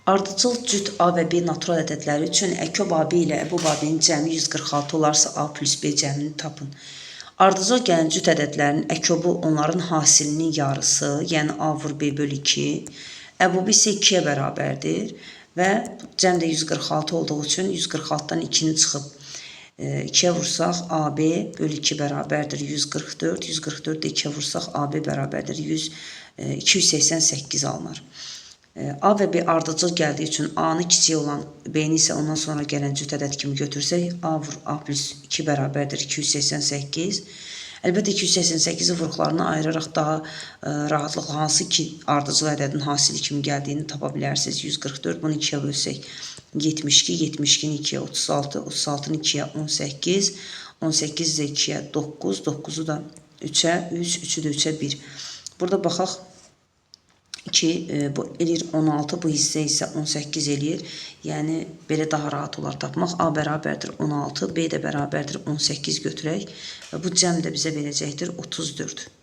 Ardıcıl cüt A və B natural ədədləri üçün əkyob AB ilə əbub AB-nin cəmi 146 olarsa A plus B cəmini tapın. Ardıcıl gələn cüt ədədlərin əkyobu onların hasilinin yarısı, yəni A vur B bölü 2, əbubu isə 2-yə bərabərdir və cəm də 146 olduğu üçün 146-dan 2-ni çıxıb 2-yə vursaq AB bölü 2 bərabərdir 144, 144-də 2-yə vursaq AB bərabərdir 288 alınır. A və B ardıcıl gəldiyi üçün A-nı kiçik olan, B-ni isə ondan sonra gələn cüt ədəd kimi götürsək, A vur A plus 2 bərabərdir 288. Əlbəttə 288-i vuruqlarını ayıraraq daha rahatlıqla hansı ki ardıcıl ədədin hasili kimi gəldiyini tapa bilərsiniz. 144, bunu 2-yə bölsək 72, 72-ni 2-yə 36, 36-nı 2-yə 18, 18-i də 2-yə 9, 9-u da 3-ə 3, 3-ü də 3-ə 1. Burada baxaq. 2 bu eləyir 16, bu hissə isə 18 eləyir. Yəni belə daha rahat olar tapmaq. A bərabərdir 16, B də bərabərdir 18 götürək və bu cəm də bizə verəcəkdir 34.